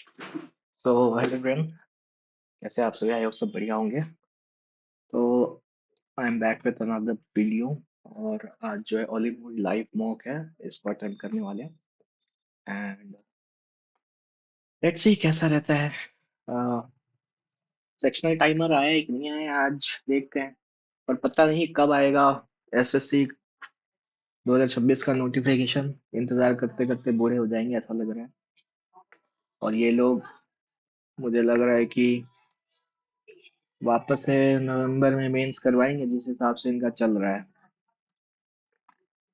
So hello friend, कैसे आप सभी? आई होप सब बढ़िया होंगे। तो I am back with another video. और आज जो है हॉलीवुड लाइव मॉक है, इसको अटेम्प्ट करने वाले हैं। एंड लेट्स सी कैसा रहता है। सेक्शनल टाइमर आया है कि नहीं आया, आज देखते हैं। पर पता नहीं कब आएगा। एसएससी 2026 का नोटिफिकेशन इंतजार करते करते बूढ़े हो जाएंगे, ऐसा लग रहा है। और ये लोग, मुझे लग रहा है कि वापस से नवंबर में मेंस करवाएंगे, जिस हिसाब से इनका चल रहा है।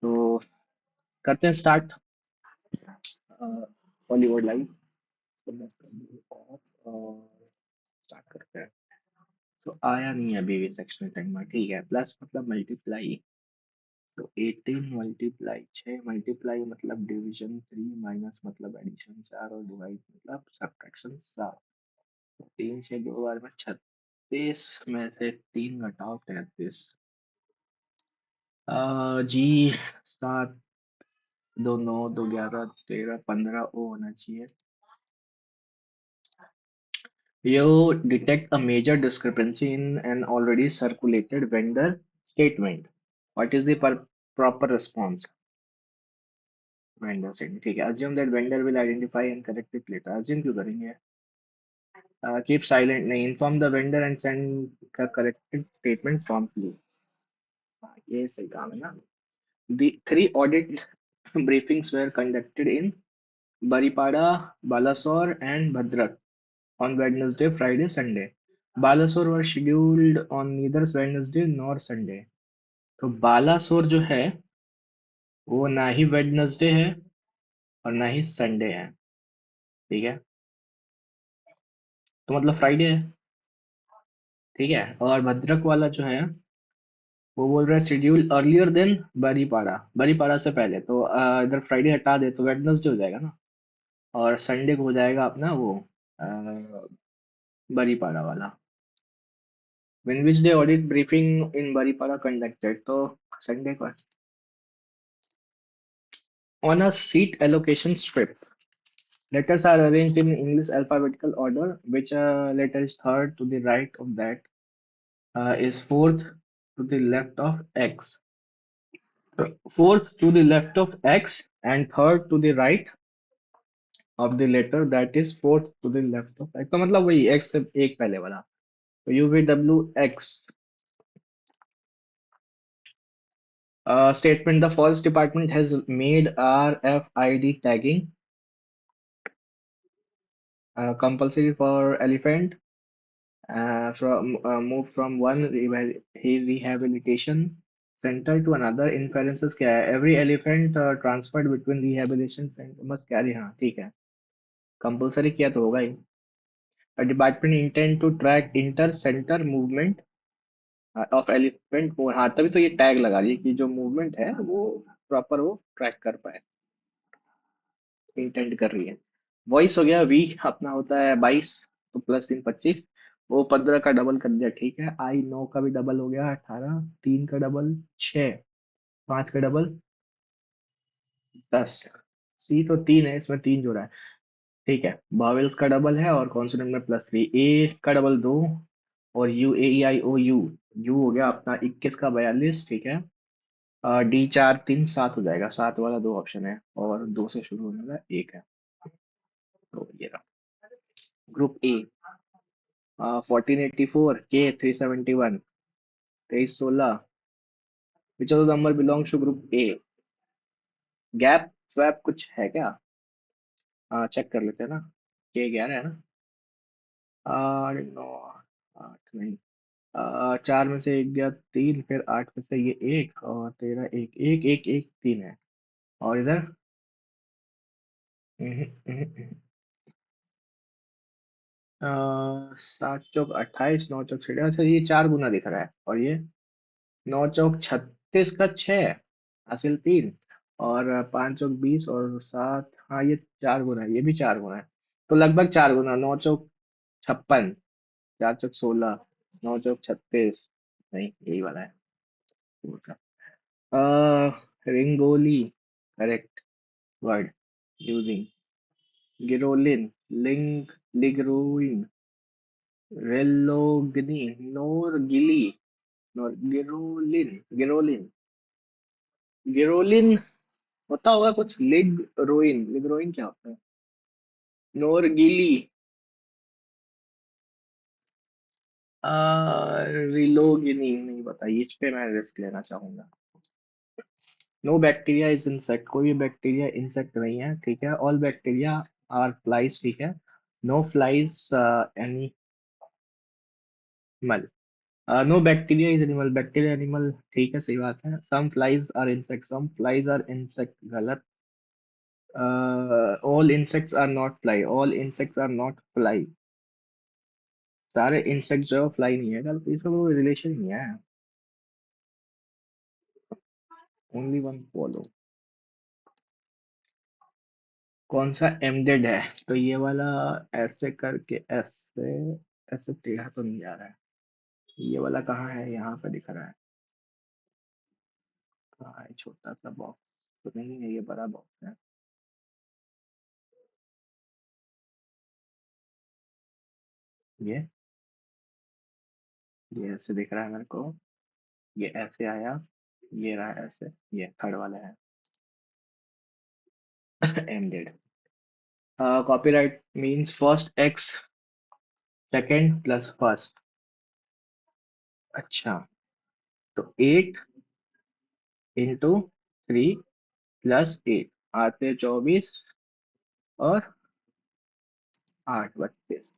तो करते हैं स्टार्ट बॉलीवुड लाइव। तो मैं कर दूँ off और स्टार्ट करते हैं। सो आया नहीं है अभी भी सेक्शनल टाइमर, ठीक है। प्लस मतलब मल्टीप्लाई। सो 18 मल्टीप्लाई 6 मल्टीप्लाई मतलब डिवीजन 3, माइनस मतलब एडिशन 4, और डिवाइड मतलब सब्ट्रैक्शन 7। 3 6 2 बार में 36 में से 3 घटाओ 33। जी 7 2 9 2 11 13 15 वो होना चाहिए। You detect a major discrepancy in an already circulated vendor statement. What is the proper response? Vendor statement. ठीक है. Assume that vendor will identify and correct it later. Assume क्यों करेंगे? Keep silent. नहीं. Inform the vendor and send the corrected statement promptly. ये सही काम है ना. The three audit briefings were conducted in Baripada, Balasore, and Bhadrak on Wednesday, Friday, Sunday. Balasore were scheduled on neither Wednesday nor Sunday. तो बालासोर जो है वो ना ही वेडनेसडे है और ना ही संडे है। ठीक है, तो मतलब फ्राइडे है। ठीक है, और भद्रक वाला जो है वो बोल रहा है schedule earlier then Baripada, Baripada से पहले। तो इधर फ्राइडे हटा दे तो वेडनेसडे हो जाएगा ना। और संडे को हो जाएगा अपना वो बरीपाड़ा वाला। When which day audit briefing in Baripada conducted? तो संडे को है। On a seat allocation strip, letters are arranged in English alphabetical order. Which letter is third to the right of that is fourth to the left of X. Fourth to the left of X and third to the right of the letter that is fourth to the left of X. तो मतलब वही X से एक पहले वाला। तो UVW X. Statement: the forest department has made RFID tagging compulsory for elephant. From move from one rehabilitation center to another. Inferences क्या है? Every elephant transferred between rehabilitation center must carry, हाँ ठीक है, कंपलसरी किया तो होगा ही। Department intend to track inter centre movement of elephant को, हाँ तभी तो ये टैग लगा रही है कि जो मूवमेंट है वो प्रॉपर वो ट्रैक कर पाए। इंटेंड कर रही है। वॉइस हो गया वी, अपना होता है 22, तो +3 25। वो 15 का डबल कर दिया, ठीक है। आई 9 का भी डबल हो गया 18, 3 का डबल 6, 5 का डबल 10। सी तो 3 है, इसमें 3 जोड़ा है। ठीक है, बावेल्स का डबल है और कॉन्सोनेंट में +3। ए का डबल 2, और U A E I O U. U हो गया अपना 21 का 42, ठीक है। डी 4 3 7 हो जाएगा, 7 वाला 2 ऑप्शन है और 2 से शुरू होने वाला 1 है। तो ये रहा ग्रुप ए। 1484 के 371 2316। Which of the number belongs to group A? Gap swap कुछ है क्या? चेक कर लेते हैं ना। के 11 है ना। 9 8 नहीं। 4 में से एक गया 3, फिर 8 में से ये एक, और 13 1 1 1 1 3 है। और इधर 7 चौक 28, 9 चौक 6। अच्छा ये 4 गुना दिख रहा है, और ये 9 चौक 36 का 6, हासिल 3, और 5 चौक 20 और 7, हाँ ये 4 गुना है, ये भी 4 गुना है। तो लगभग 4 गुना। 9 चौक 56, 4 चौक 16, 9 चौक 36। नहीं यही वाला है। रिंगोली, करेक्ट वर्ड यूजिंग। गिरोलिन, लिंग, लिग्रोइन, रेलोग्नी, नोरगिली, गिरोलिन, गिरोलिन, गिरोलिन होता होगा कुछ। लिग रोइन, लिग्रोइन क्या होता है? नोरगिली, रिलोगिनी, नहीं बताइए, इस पे मैं रिस्क लेना चाहूंगा। नो बैक्टीरिया इज इंसेक्ट, कोई भी बैक्टीरिया इंसेक्ट नहीं है, ठीक है। ऑल बैक्टीरिया आर फ्लाइज, ठीक है। No flies animal, no bacteria is animal, bacteria animal, ठीक है, सही बात है। Some flies are insect, some flies are insect, गलत। All insects are not fly, all insects are not fly, सारे insect जो फ्लाई नहीं है, कल इसका कोई रिलेशन नहीं है। ओनली वन फॉलो, कौन सा एमडेड है? तो ये वाला ऐसे करके, ऐसे, ऐसे टेढ़ा तो नहीं जा रहा है। ये वाला कहाँ है? यहाँ पे दिख रहा है। कहाँ है? छोटा सा बॉक्स तो नहीं है, ये बड़ा बॉक्स है। ये ये ऐसे दिख रहा है मेरे को। ये ऐसे आया, ये रहा ऐसे, ये थर्ड वाला है। एमडेड। Copyright means first X second plus first. अच्छा, तो 8 into 3 +8 आते 24 और 8 32।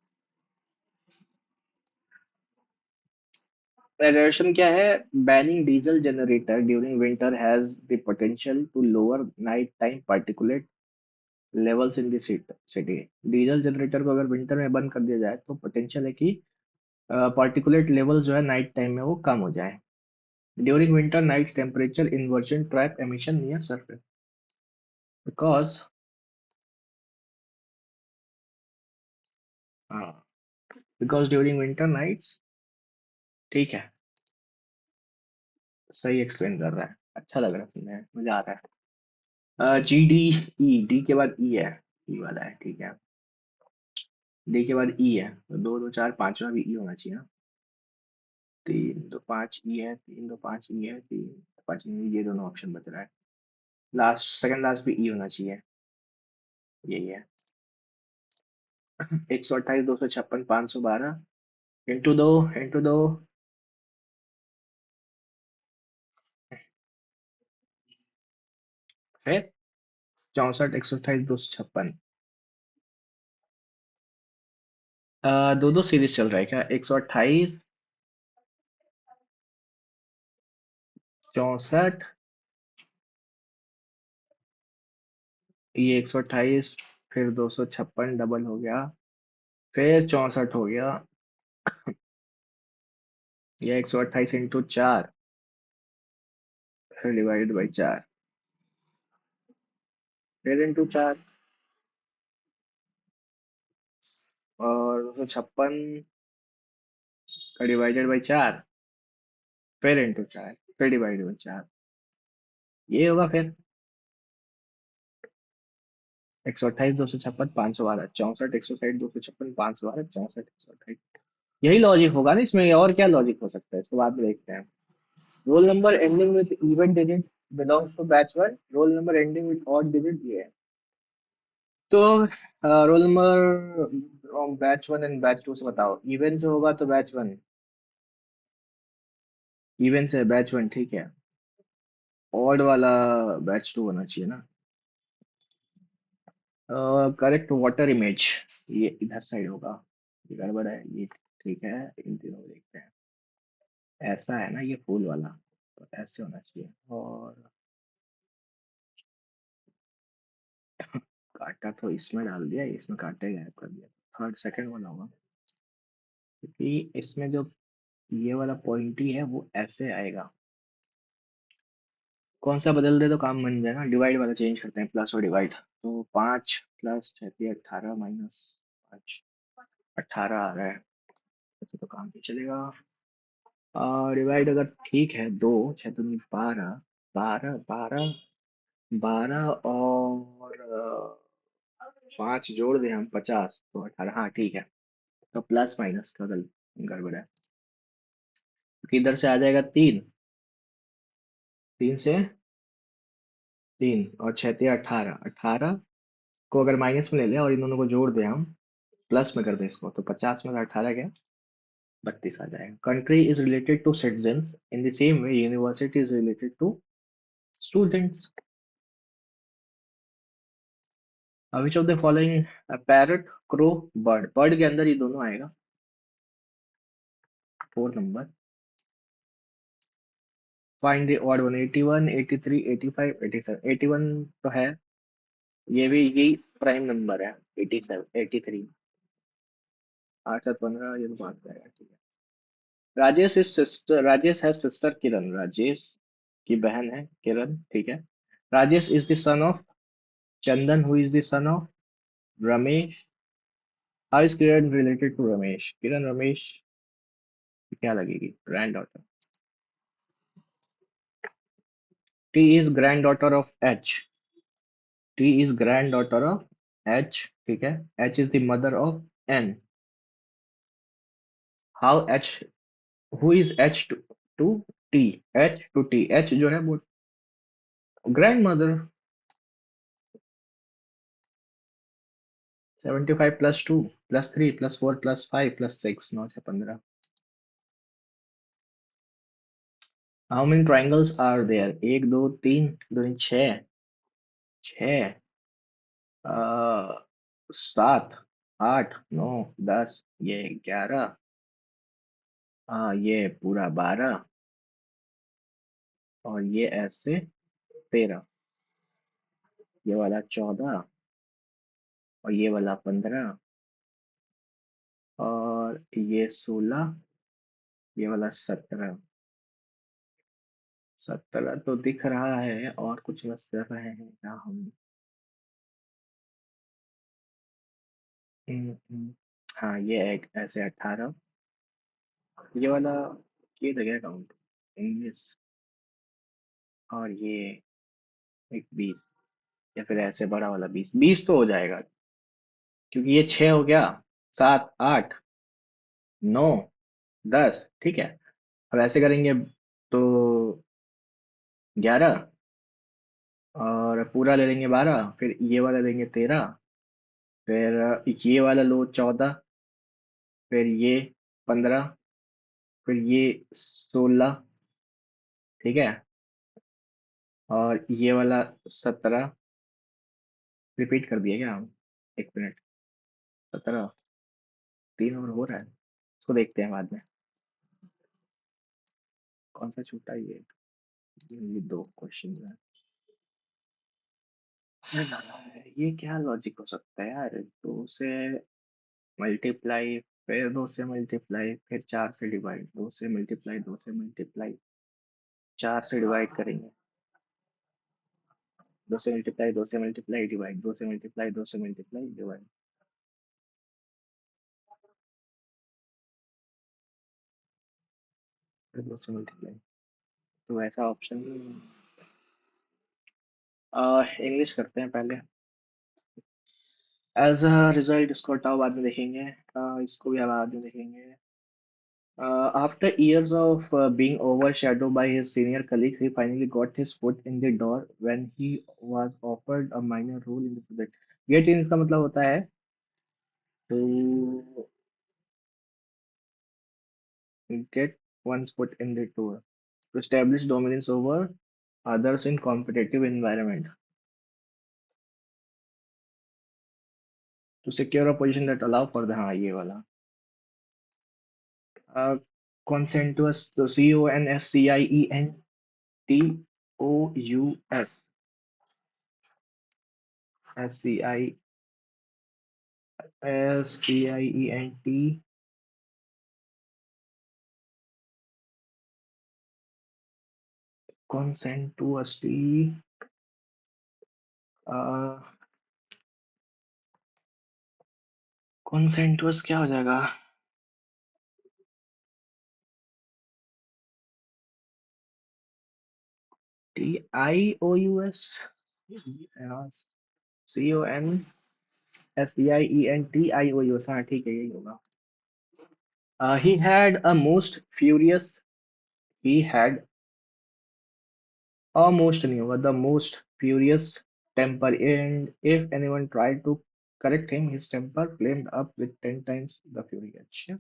Narration क्या है? Banning diesel generator during winter has the potential to lower nighttime particulate levels in the city. Diesel generator को अगर विंटर में बंद कर दिया जाए तो पोटेंशियल है कि पार्टिकुलेट लेवल जो है नाइट टाइम में वो कम हो जाए। During winter night temperature inversion trap emission near surface, because, हाँ, बिकॉज ड्यूरिंग विंटर नाइट्स, ठीक है, सही एक्सप्लेन कर रहा है, अच्छा लग रहा है सुनने में, मजा आ रहा है। जी डी ई, डी के बाद ई है, ई वाला है, ठीक है। डी के बाद ई है तो दो दो चार, पांचवा भी ई होना चाहिए ना। 3 2 5 ई है, 3 2 5 ई है, 3 5 ई, ये दोनों ऑप्शन बच रहा है। लास्ट, सेकंड लास्ट भी ई होना चाहिए, यही है। 128 256 512 इंटू दो, फिर 64 128 256। दो दो सीरीज चल रहा है क्या? 128, 64, ये 128, फिर 256 डबल हो गया, फिर 64 हो गया, ये 128 इंटू 4, फिर डिवाइडेड बाई 4, फिर इंटू 4, और 256 का डिवाइडेड बाई 4, फिर इंटू 4, फिर डिवाइडेड बाई 4, ये होगा फिर 128 256 512, 64 128 256 512, 64 128। यही लॉजिक होगा ना इसमें, और क्या लॉजिक हो सकता है, इसको बाद में देखते हैं। Roll number ending with even digit belongs to batch 1, roll number ending with odd digit ये है। तो roll number batch 1 and batch 2 से बताओ, इवन से होगा तो बैच 1, इवन से बैच 1, ठीक है। ऑड वाला बैच 2 होना चाहिए ना। करेक्ट वाटर इमेज, ये इधर साइड होगा, ये गड़बड़ है ये, ठीक है, इन तीनों को देखते हैं। ऐसा है ना ये फूल वाला, तो ऐसे होना चाहिए। और कांटा तो इसमें डाल दिया, इसमें कांटे गायब कर दिया, थर्ड सेकंड वाला होगा, क्योंकि इसमें जो ये वाला पॉइंट ही है वो ऐसे आएगा। कौन सा बदल दे तो काम बन जाएगा, डिवाइड वाला चेंज करते हैं, प्लस और डिवाइड। तो 5 + 6 = 18 - 5, 18 आ रहा है, ऐसे तो काम नहीं चलेगा। डिवाइड अगर ठीक है, 2 6 × 2 = 12, 12 12 12 और 5 जोड़ दें हम 50 तो 18, हाँ ठीक है। तो प्लस माइनस का गड़बड़ है, क्योंकि इधर से आ जाएगा 3, 3 से 3 और 6 से 18, 18 को अगर माइनस में ले लें और इन दोनों को जोड़ दें हम, प्लस में कर दें इसको, तो 50 में 18 गया, 32 आ जाएगा। Country is related to citizens in the same way university is related to students. Which of the following, parrot, crow, bird, bird के अंदर ये दोनों आएगा। 4 number, find the odd one, 81, 83, 85, 87, 81 तो है, ये भी यही प्राइम नंबर है। 87, 83, 8 7 15, ये तो बात जाएगा, ठीक है। राजेश इज सिस्टर, राजेश है सिस्टर किरण, राजेश की बहन है किरण, ठीक है। Rajesh is the son of Chandan, who is the son of Ramesh. How is Kiran related to Ramesh, Kiran Ramesh की क्या लगेगी, granddaughter. T is granddaughter of H, T is granddaughter of H, ठीक है। H is the mother of N. How H, who is H to T, H to T, H जो है वो grandmother. 75 plus 2 plus 3 plus 4 plus 5 plus 6, 9 से 15। How many triangles are there, एक दो तीन, दो तीन छः, छः, 7, 8, 9, 10, ये 11, ये पूरा 12, और ये ऐसे 13, ये वाला 14, और ये वाला 15, और ये 16, ये वाला 17, 17 तो दिख रहा है, और कुछ बस कर रहे हैं क्या हम। हाँ ये एक ऐसे 18, ये वाला ये जगह काउंट 19, और ये एक 20, या फिर ऐसे बड़ा वाला 20, 20 तो हो जाएगा, क्योंकि ये 6 हो गया, 7, 8, 9, 10, ठीक है। अब ऐसे करेंगे तो 11, और पूरा ले लेंगे 12, फिर ये वाला लेंगे 13, फिर ये वाला लो 14, फिर ये 15, फिर ये 16, ठीक है, और ये वाला 17, रिपीट कर दिया क्या हम, एक मिनट, 17, 3 और हो रहा है, इसको देखते हैं बाद में। कौन सा छूटा ये दो क्वेश्चन है। ये क्या लॉजिक हो सकता है यार, 2 से मल्टीप्लाई, फिर 2 से मल्टीप्लाई, फिर 4 से डिवाइड, 2 से मल्टीप्लाई, 2 से मल्टीप्लाई, 4 से डिवाइड करेंगे, 2 से मल्टीप्लाई, 2 से मल्टीप्लाई डिवाइड, 2 से मल्टीप्लाई, 2 से मल्टीप्लाई डिवाइड, फिर 2 से मल्टीप्लाई, तो ऐसा ऑप्शन इंग्लिश करते हैं पहले। एज अ रिजल्ट इसको हटाओ, बाद में देखेंगे, इसको भी बाद में देखेंगे। After years of being overshadowed by his senior colleagues, he finally got his foot in the door when he was offered a minor role in the project. Get in इसका मतलब होता है to get one's foot in the door, to establish dominance over others in competitive environment, to secure a position that allow for the, हाँ ये वाला, consensus, तो CONSENTOUS, consensuously, consensuous क्या हो जाएगा, TIOUS, CON, STIENTIOUS, हाँ ठीक है, यही होगा. He had a most furious. He had almost नहीं होगा. The most furious temper, and if anyone tried to correct him, his temper flamed up with 10 times the fury. अच्छा.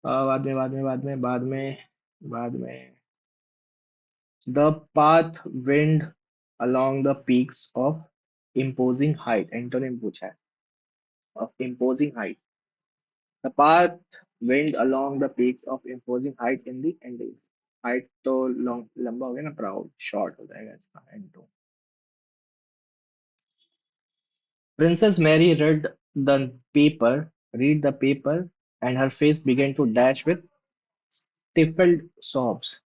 बाद में. The path wind along the peaks of imposing height. Antonym पूछा है. Of imposing height. The path wind along the peaks of imposing height in the Andes. Height तो long लंबा हो गया ना, proud short हो जाएगा इसका Anto. Princess Mary read the paper, and her face began to dash with stifled sobs.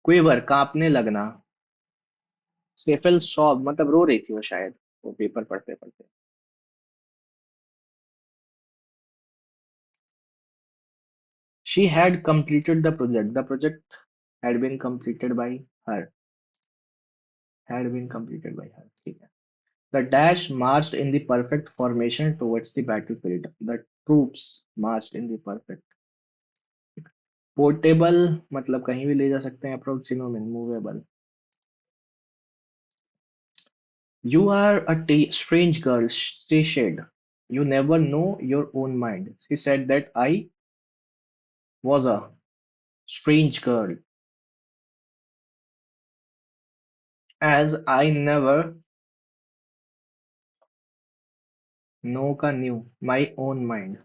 Quiver, कांपने लगना. Stifled sob मतलब रो रही थी वो शायद, वो पेपर पढ़ते पढ़ते. She had completed the project. The project had been completed by her. Had been completed by her. ठीक है. The dash marched in the perfect formation towards the battlefield. The troops marched in the perfect. Portable मतलब कहीं भी ले जा सकते हैं. Approach synonym movable. You are a strange girl, she said. You never know your own mind. She said that I was a strange girl, as I never know ka knew my own mind,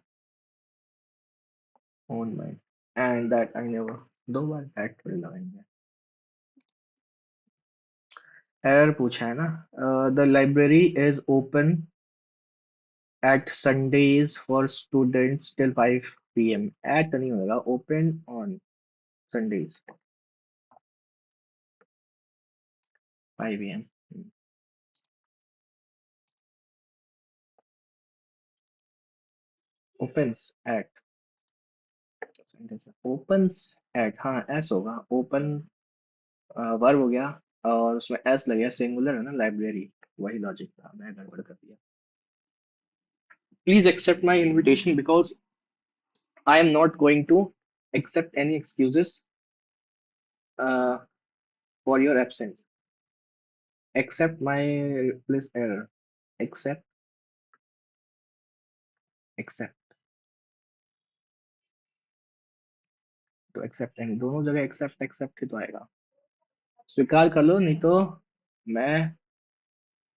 and that I never. दो बार that थोड़ी लगाएंगे. Error पूछा है ना. The library is open at Sundays for students till 5 p.m. At नहीं होगा. Open on Sundays 5 a.m. Opens at opens at, हाँ S होगा. ओपन वर्ब हो गया, और उसमें एस लग गया. सिंगुलर है ना लाइब्रेरी. वही लॉजिक था, मैं गड़बड़ कर दिया. Please accept my invitation because I am not going to accept any excuses uh, for your absence. Accept my please error. Accept, accept. तो accept and दोनों जगह accept accept ही तो आएगा. स्वीकार कर लो, नहीं तो मैं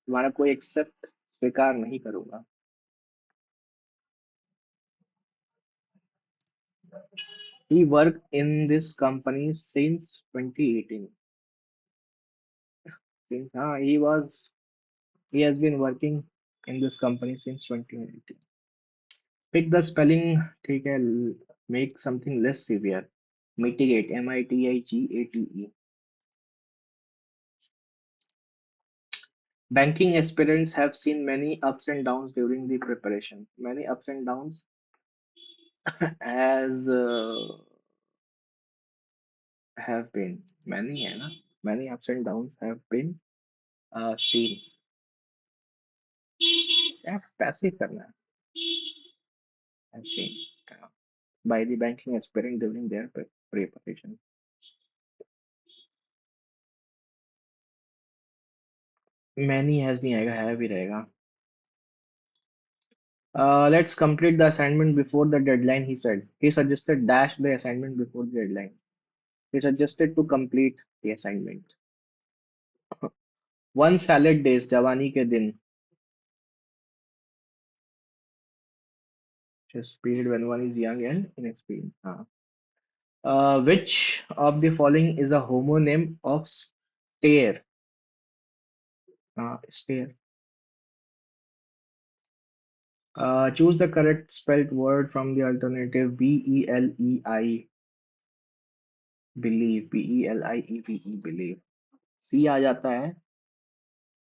तुम्हारा कोई accept स्वीकार नहीं करूंगा. He worked in this company since 2018. Since he has been working in this company since 2018. Pick the spelling, ठीक है. Make something less severe. Mitigate, mitigate. Banking aspirants have seen many ups and downs during the preparation. Many ups and downs as have been. Many है ना. Many ups and downs have been seen. क्या passive करना है. Have seen by the banking aspirant during their preparation. Many has नहीं आएगा, have ही रहेगा. Let's complete the assignment before the deadline, he said. He suggested dash the assignment before the deadline. He suggested to complete the assignment. One salad days, जवानी के दिन. Just period when one is young and inexperienced. हाँ. Which of the following is a homonym of stare? Stare. Choose the correct spelled word from the alternative. BELEI, believe. BELIEVE, believe. C आ जाता है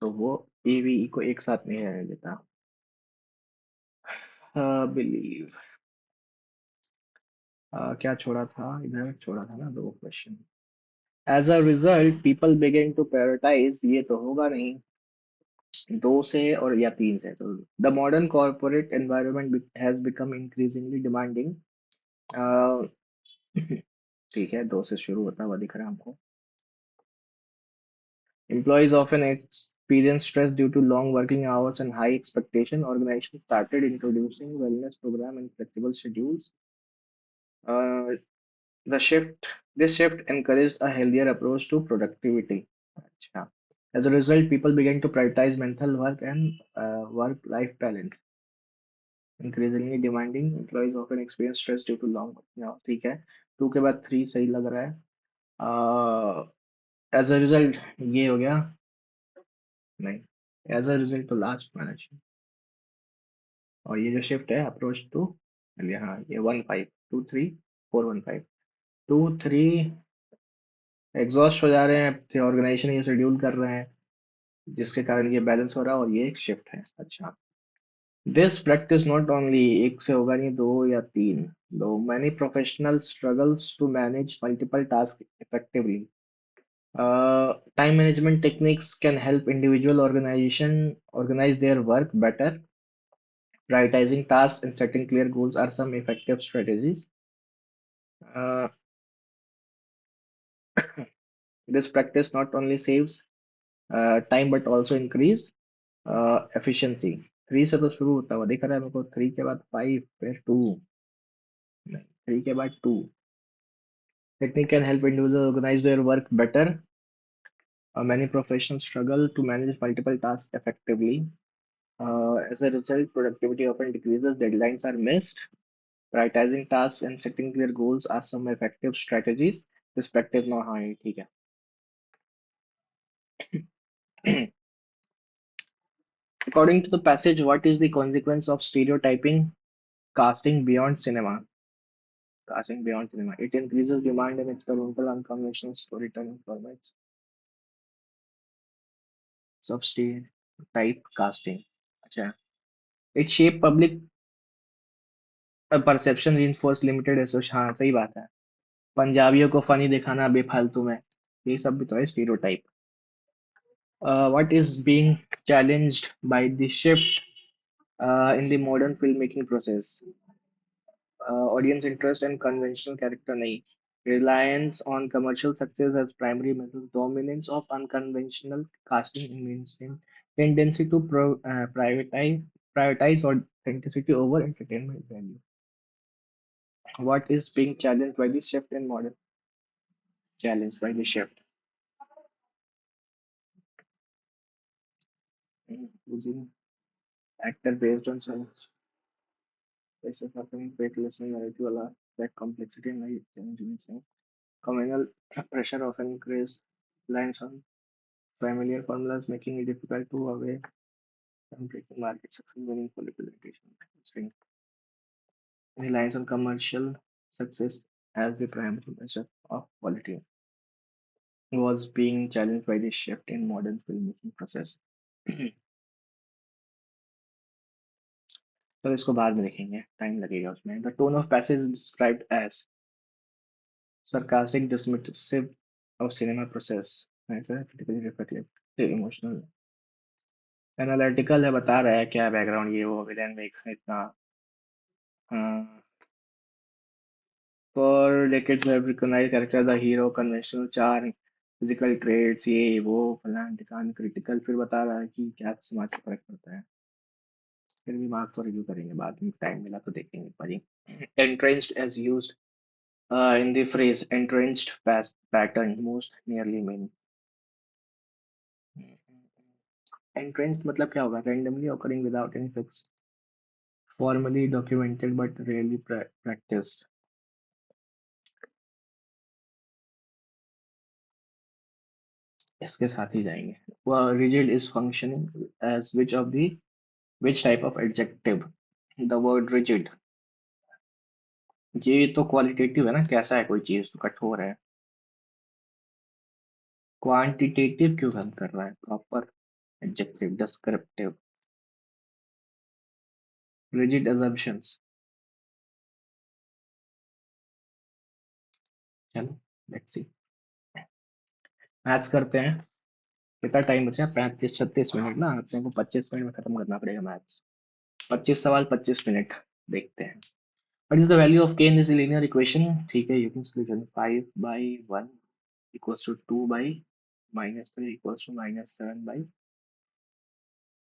तो वो AVE को एक साथ नहीं रहने देता. Believe. क्या छोड़ा था, इधर छोड़ा था ना दो question. As a result, people begin to prioritize. ये तो होगा नहीं. दो से और या तीन से, तो the modern corporate environment has become increasingly demanding. ठीक है, दो से शुरू होता हुआ दिख रहा है हमको। Employees often experience stress due to long working hours and high expectation. Organizations started introducing wellness program and flexible schedules. Uh, the shift this shift encouraged a healthier approach to productivity. अच्छा. As a result, people began to prioritize mental work and work-life balance. Increasingly demanding, employees often experience stress due to long working hours. ठीक है. To के बाद three सही लग रहा है. As a result ये हो गया. नहीं, एज अ रिजल्ट तो लास्ट मैंने. और ये जो शिफ्ट है अप्रोच टू, हाँ ये 15 2 3 4 1 5 2 3 एग्जॉस्ट हो जा रहे हैं, ऑर्गेनाइजेशन ये शेड्यूल कर रहे हैं जिसके कारण ये बैलेंस हो रहा है, और ये एक शिफ्ट है. अच्छा. दिस प्रैक्टिस नॉट ओनली, एक से होगा नहीं, दो या तीन. Do many professional struggles to manage multiple task effectively. Time management techniques can help individual organization organize their work better. Prioritizing tasks and setting clear goals are some effective strategies. Uh, this practice not only saves time but also increase efficiency. Three से तो शुरू होता हुआ दिख रहा है मेरे को. थ्री के बाद फाइव, फिर टू. नहीं, थ्री के बाद to. Technique can help individuals organize their work better. Many professionals struggle to manage multiple tasks effectively. As a result, productivity often decreases, deadlines are missed. Prioritizing tasks and setting clear goals are some effective strategies. This practice now, हाँ ये ठीक है. According to the passage, what is the consequence of stereotyping casting beyond cinema? Casting beyond cinema. It increases demand and experimental unconventional storytelling formats. Of stereotype casting. अच्छा. It shape public perception, reinforce limited association. हाँ सही बात है. पंजाबियों को funny दिखाना बेफालतू में, ये सब भी तो है stereotype. What is being challenged by the shift in the modern filmmaking process? Audience interest and conventional character nahi. Reliance on commercial success as primary methods, dominance of unconventional casting in mainstream, tendency to prioritize authenticity over entertainment value. What is being challenged by the shift in modern? Challenged by the shift. Using actor based on some basis of great listening narrative allow that complexity and challenging. Communal pressure often creates lines on familiar formulas, making it difficult to away from breaking market success meaningful implementation. Reliance on commercial success as the primary measure of quality was being challenged by the shift in modern filmmaking process. तो इसको बाद में देखेंगे, time लगेगा उसमें. The tone of passage described as sarcastic dismissive of cinema process, critically reflective emotional analytical है, बता रहा है क्या बैकग्राउंड ये वो, विलेन मेक्स इतना. For decades we have recognised character the hero conventional charm physical traits ये वो फलान ढिकान क्रिटिकल, फिर बता रहा है कि क्या समाज से फर्क पड़ता है. फिर भी मार्क्स को रिव्यू करेंगे बाद में, टाइम मिला तो देखेंगे पर ही. entrenched as used in the phrase entrenched past pattern most nearly means. entrenched मतलब क्या होगा? randomly occurring without any fixed, formally documented but rarely practiced. इसके साथ ही जाएंगे. वह rigid is functioning as which type of adjective? The word rigid, ये तो qualitative है ना, कैसा है कोई चीज, तो कठोर है. क्वांटिटेटिव क्यों काम कर रहा है? Proper adjective descriptive. rigid assumptions. चलो लेट्स सी. मैथ्स करते हैं. कितना टाइम बचा? 35-36 मिनट ना, अपने को 25 मिनट में खत्म करना पड़ेगा मैच। 25 सवाल 25 मिनट। देखते हैं। What is the value of k in this linear equation? ठीक है, you can solution 5/1 equals to 2 by -3 equals to -7 by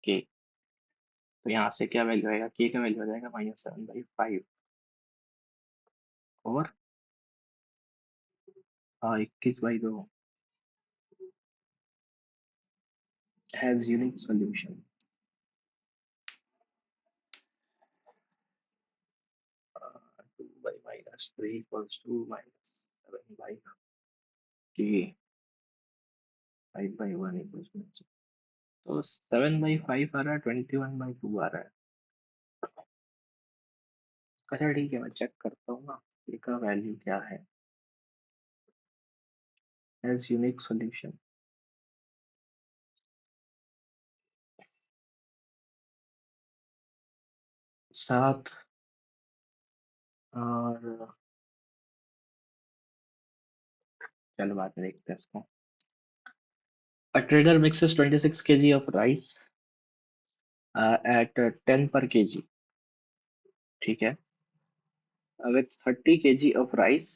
k। तो यहाँ से क्या वैल्यू आएगा? k का वैल्यू आ जाएगा -7/5 और 21/2 has unique solution। 2 by -3 equals to -7 by k, 5/1 equals to, तो 7/5 आ रहा है, 21/2 आ रहा है। अच्छा ठीक है, मैं चेक करता हूँ ना k का वैल्यू क्या है। has unique solution। 7 और चलो बाद में देखते हैं इसको। A trader mixes 26 kg of rice at 10 per kg, ठीक है, with 30 kg of rice,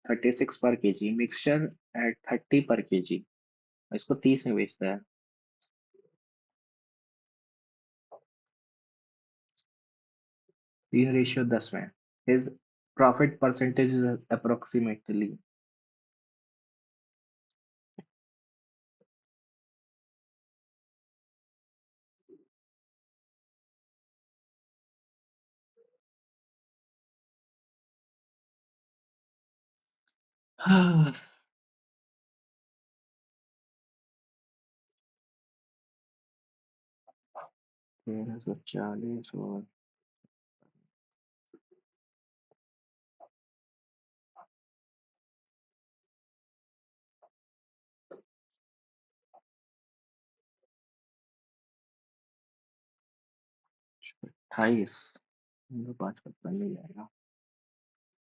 36 per kg, mixture at 30 per kg, इसको 30 में बेचता है। 3:10 में। His profit percentage is approximately। 1340 और 28, 555 मिल जाएगा।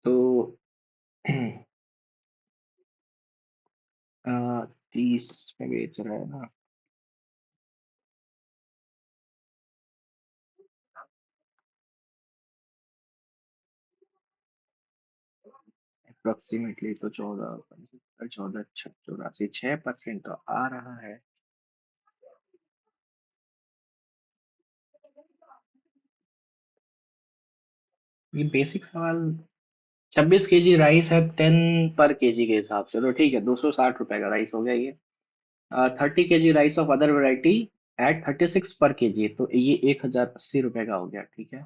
तो 30 में बेच रहा है ना। अप्रोक्सीमेटली तो 14, 14, 6% तो आ रहा है। ये बेसिक सवाल। 26 kg राइस है 10 पर kg के हिसाब से, तो ठीक है, 260 रुपए का राइस हो गया ये। 30 kg rice of other variety at 36 per kg, तो ये 1080 रुपए का हो गया, ठीक है।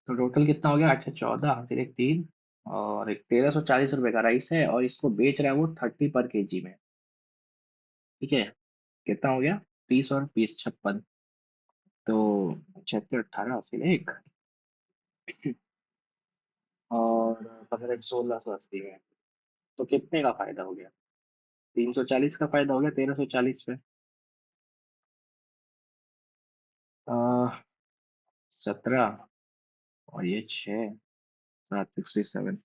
तो टोटल कितना हो गया? 814 फिर एक 3 और एक 1340 रुपए का राइस है, और इसको बेच रहा है वो 30 पर kg में, ठीक है। कितना हो गया? 30 और 20 56, तो 76 18 फिर एक और 15 1680 में। तो कितने का फायदा हो गया? 340 का फायदा हो गया 1340 पे। 17 और ये 6, 767,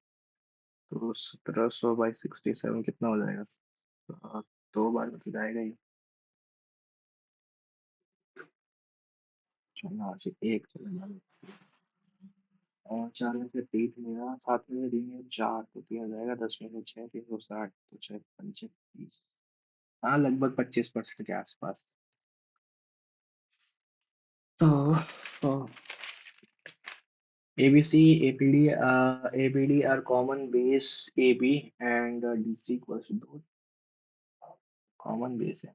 तो 1700/67 कितना हो जाएगा? 2 बार में तो जाएगा ही। चलो आज एक चलेगा। और 4 में से 3 मेरा, 7 में से 3 4, तो 3 हो जाएगा, 10 में से 6 360, तो 6 5 30। हाँ, लगभग 25% के आसपास। तो ABC, ABD are common base AB and DC equals to 2 common base है।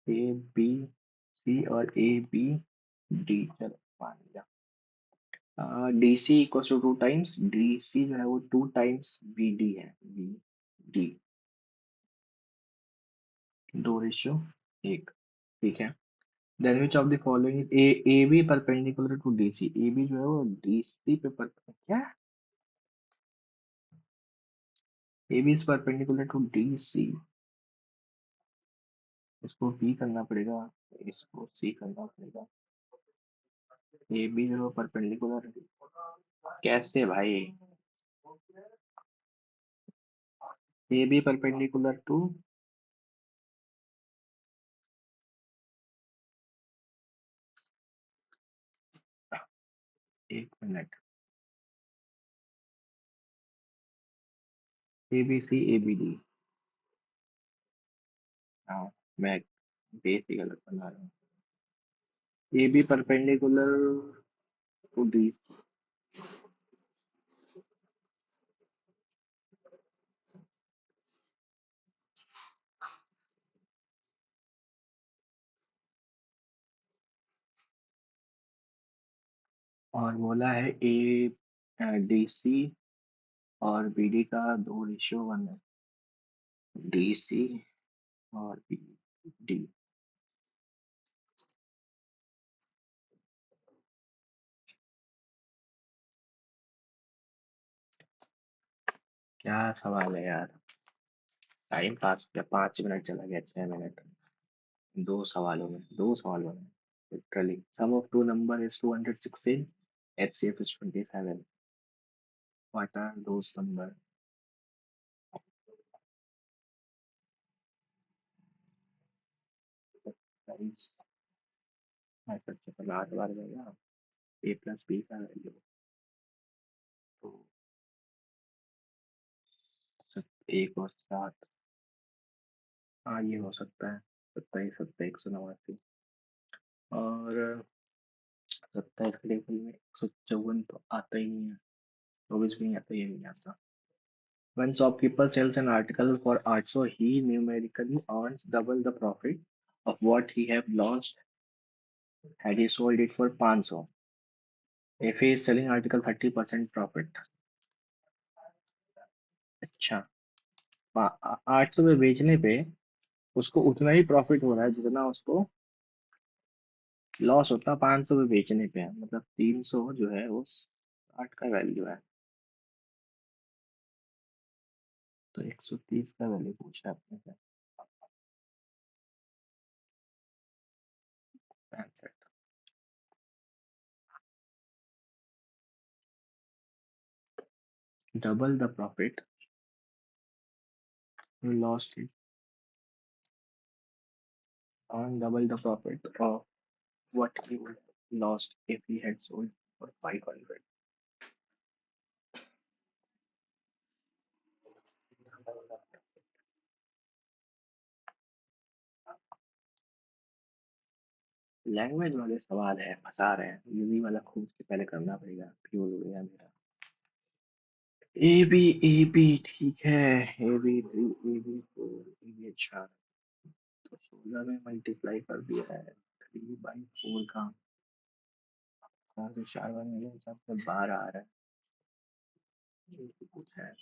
ABC और ABD, चलो मान लिया। DC equals to 2 times DC जो है वो 2 टाइम्स BD है, BD 2:1, ठीक है। Then which of the following is AB perpendicular to DC, AB जो है वो DC पे क्या, AB is perpendicular to DC, इसको B करना पड़ेगा, इसको C करना पड़ेगा। AB जो परपेंडिकुलर, कैसे भाई? AB परपेंडिकुलर टू एक मिनट। ABCABD। हाँ, मैं बेस ही गलत बना रहा हूँ। AB perpendicular to D. और बोला है DC और BD का 2:1 है। DC और BD। क्या सवाल है यार। टाइम पास किया, 5 मिनट चला गया, 6 मिनट। दो सवालों में literally sum of two number is 216, HCF is 27। What are those number? Guys, मैं सबसे पहले 8 बार जाएगा। A+B का वैल्यू तो एक और 7। हाँ, ये हो सकता है। 27, 27, 189। और 27 के टेबल में 154 तो आता ही नहीं है। 24 भी नहीं आता, ये भी नहीं आता। When shopkeeper sells an article for 800, he numerically earns double the profit of what he have lost had he sold it for 500. If he is selling article 30% profit। अच्छा, 800 में बेचने पे उसको उतना ही प्रॉफिट हो रहा है जितना उसको लॉस होता 500 में बेचने पे। मतलब 300 जो है वो 60 का वैल्यू है। तो 130 का वैल्यू पूछा है अपने से। Answer. Double the profit you lost it on double the profit of what he would have lost if he had sold for 500। Language वाले सवाल है, फंसा रहे हैं। यूवी वाला खोज के पहले करना पड़ेगा, फ्यूल हो गया मेरा। ए बी ठीक है। AB3, AB4, AB4। तो 16 में मल्टीप्लाई कर दिया है। 3/4 का 4 से 4 बार मेरे हिसाब से 12 आ रहा है। ये तो कुछ है।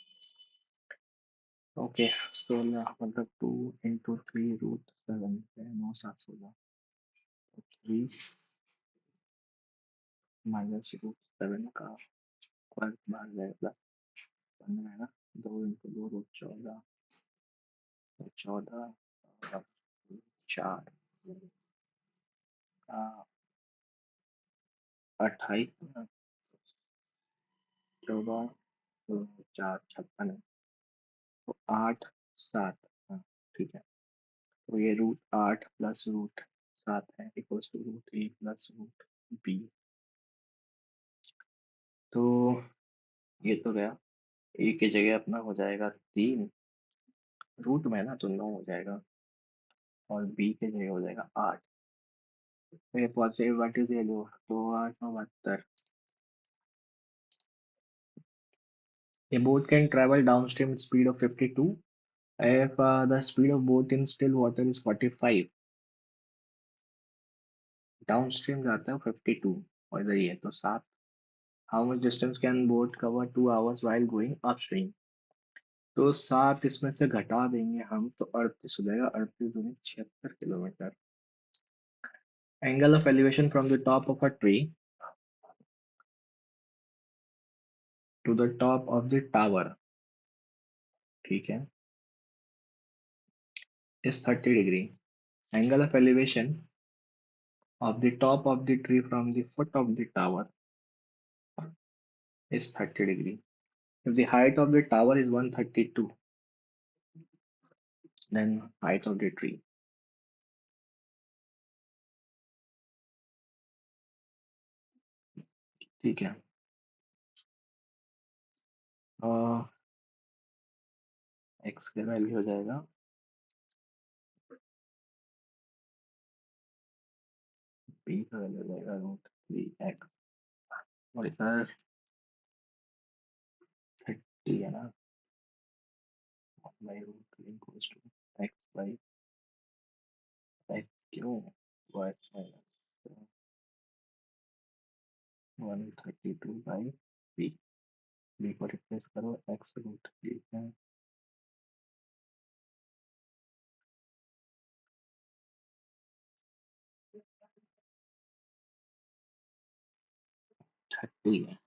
ओके, 16 मतलब 2 × 3√7 है। 9 7 16। 3 -√7 का वर्ग बाहर जाएगा, प्लस 15 है ना। 2 × 2 √14। तो 14 और 4 का 28। 14 4 56 है। तो 8 7। हाँ, ठीक है। तो ये √8 प्लस √7 है इक्वल्स टू √A प्लस √B। तो ये तो गया। ए की जगह अपना हो जाएगा 3, रूट में ना तो 9 हो जाएगा। और बी की जगह हो जाएगा 8। तो ये पॉजिटिव वाटिव दे लो तो 8 9 72। A boat can travel downstream at speed of 52 if the speed of boat in still water is 45। Downstream जाता है 52 और इधर ये तो 7। How much distance can boat cover 2 hours while going upstream. तो 7 इसमें से घटा देंगे हम तो 38 हो जाएगा। 38 दूनी 76 kilometre. Angle of elevation from the top of a tree to the top of the tower, ठीक है, is 30 degree। Angle of elevation of the top of the tree from the foot of the tower is 30 degree। If the height of the tower is 132, then height of the tree। ठीक है। X का value हो जाएगा, P का value हो जाएगा √3x। और sir 30 है ना, by √3 equals to X by X क्यों, वो एक्स माइनस 132 बाई बी को रिप्लेस करो, x√3 है 30 है।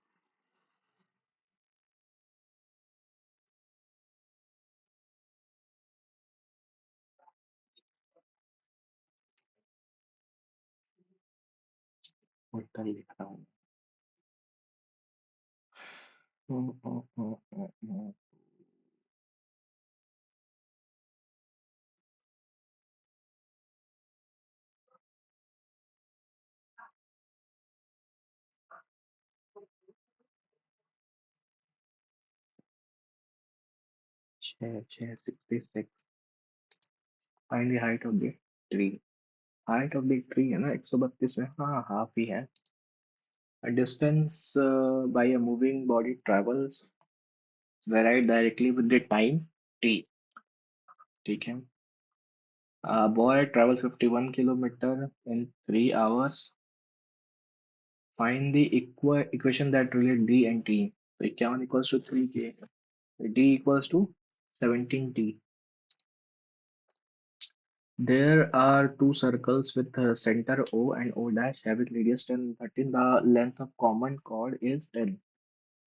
उल्टा ही लिख रहा हूँ। हम्म, हम्म, हम्म, हम्म, हम्म। 66। Find the height of the tree. Height of the tree है ना 132 में, हाँ हाफ ही है। A distance by a moving body travels vary directly with the time t। ठीक है। A boy travels 51 kilometer in 3 hours. Find the equation that relate d and t। तो 51 equals to 3k, d equals to 17t। There are two circles with center O and O dash having radius 10 and 13. The length of common chord is 10।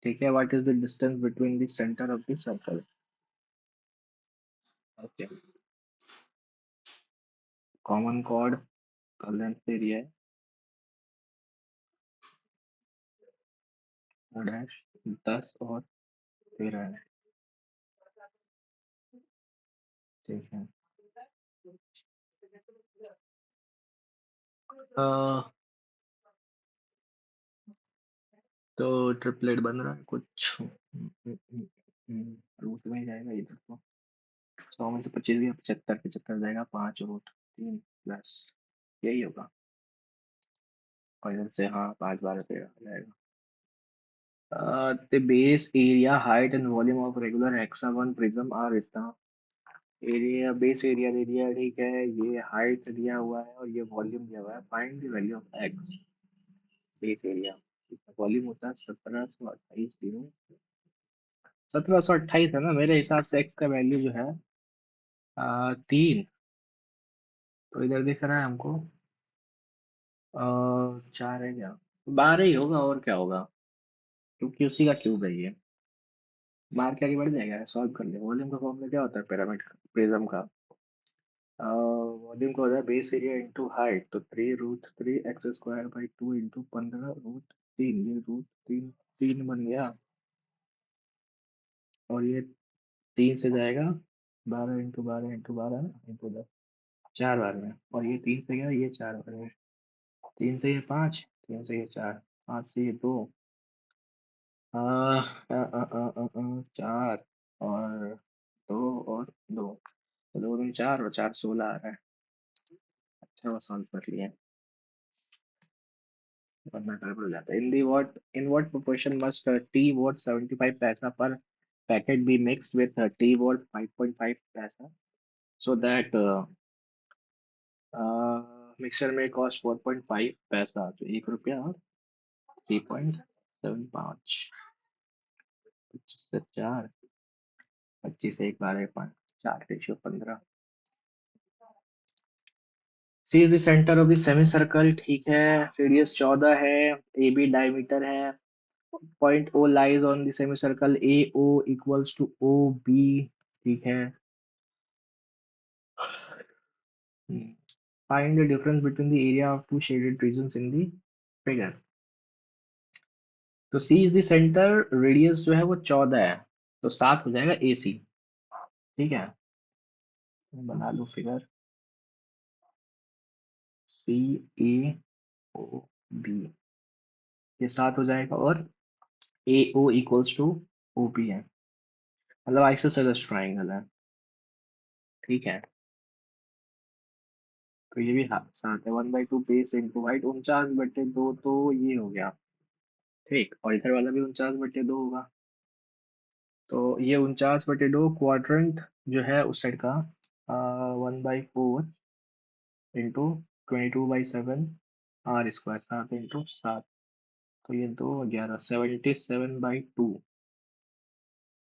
ठीक है। What is the distance between the center of the circle? Okay। Common chord का length area है O dash 10 और 13 है। ठीक है। अ, तो triplet बन रहा है कुछ, रूट में ही जाएगा इधर तो। 100 में से 25 गया, 75, 75 जाएगा, 5√3 प्लस यही होगा। और इधर से हाँ 5 12 13 आ जाएगा। The base area, height and volume of regular hexagon prism are इस तरह। एरिया, बेस एरिया दे दिया है, ठीक है, ये हाइट दिया हुआ है और ये वॉल्यूम दिया हुआ है। Find the value of x, base area. Volume होता है 1728 दिनों, 1728 है ना मेरे हिसाब से। एक्स का वैल्यू जो है 3, तो इधर दिख रहा है हमको 4 है क्या, 12 ही होगा और क्या होगा, क्योंकि उसी का क्यूब है ये। मार के आगे बढ़ जाएगा, सॉल्व कर ले। वॉल्यूम का फॉर्मूला क्या होता है पिरामिड का, प्रिज्म का? वॉल्यूम का होता है बेस एरिया इंटू हाइट, तो 3√3 x² बाई 2 इंटू 15√3, ये √3 3 बन गया। और ये 3 से जाएगा, 12 इंटू 12 इंटू 12 इंटू 10, 4 बार में। और ये 3 से गया, ये 4 बार में। 3 से ये 5, 3 से ये 4, 5 से ये 2, 4 और 2 और 2, तो 2 दूनी 4 और 4 16 आ रहा है। अच्छा वो सॉल्व कर लिया, वरना गड़बड़ हो जाता है। In what proportion must T what 75 पैसा पर packet be mixed with T what 5.5 पैसा, सो दैट मिक्सर में कॉस्ट 4.5 पैसा, तो 1 रुपया और 3.75। 25 से 4, 25 से 1 12 5, 4 ratio 15। C is the centre of the semi circle, ठीक है। रेडियस 14 है, ए बी डायमीटर है। Point O lies on the semi circle A O equals to O B, ठीक है। Find the difference between the area of two shaded regions in the figure. तो C is the centre, radius जो है वो 14 है, तो 7 हो जाएगा ए सी। ठीक है, बना लो फिगर, सी ए ओ बी। ये 7 हो जाएगा, और A O equals to O P है, मतलब आइसोसेलेस ट्राइंगल है। ठीक है, तो ये भी 7 है। 1/2 बेस इंटू हाइट, 49/2, तो ये हो गया। ठीक, और इधर वाला भी 49/2 होगा। तो ये 49/2 क्वाड्रेंट जो है उस साइड का 1/4 इंटू 22/7 R², 7 इंटू 7, तो ये 2 11 77/2।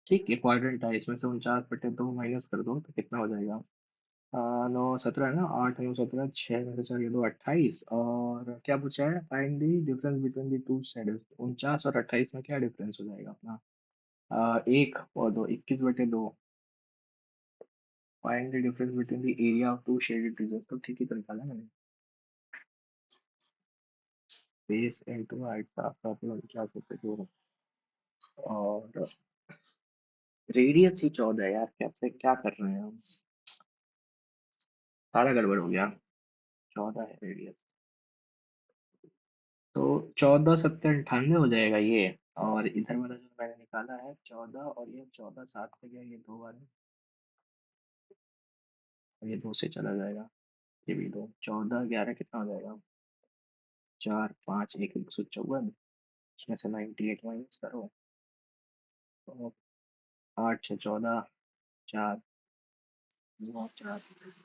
ठीक, ये क्वाड्रेंट है, इसमें से 49/2 माइनस कर दो तो कितना हो जाएगा? 9 17 है ना, 8 9 17, 6 में से 4 ये 2 28, और क्या पूछा है? Find the difference between the two sides. 49 और 28 में क्या डिफरेंस हो जाएगा अपना? 1 और 2, 21/2। Find the difference between the area of two shaded region, तो ठीक ही तो निकाला मैंने। बेस इंटू हाइट, 7 7 49/2, और रेडियस ही 14 है यार, कैसे क्या कर रहे हैं हम? सारा गड़बड़ हो गया। 14 है रेडियस, तो 14 7 98 हो जाएगा ये। और इधर वाला जो मैंने निकाला है 14, और ये 14 7 से गया, ये 2 वाले, और ये 2 से चला जाएगा, ये भी 2, 14 11 कितना हो जाएगा? 4 5 1 154, इसमें से 98 माइनस करो, तो 8 6 14, 4 9 4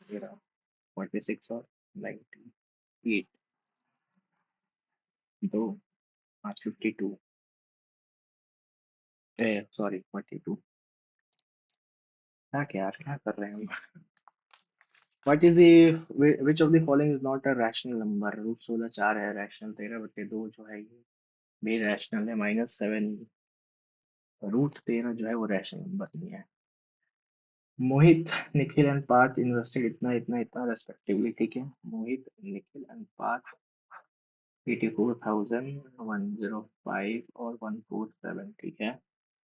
13, 46, और 98, 2 5 52, सॉरी 42। क्या यार, क्या कर रहे हैं हम? What is the which of the following is not a rational number? Root 16 4 है, रैशनल 13/2 जो है ये भी रैशनल है, -7 रूट 13 जो है वो रैशनल नंबर नहीं है। मोहित निखिल एंड पार्थ इन्वेस्टेड इतना इतना इतना रेस्पेक्टिवली, ठीक है, मोहित निखिल एंड पार्थ 84,105 और 147, ठीक है।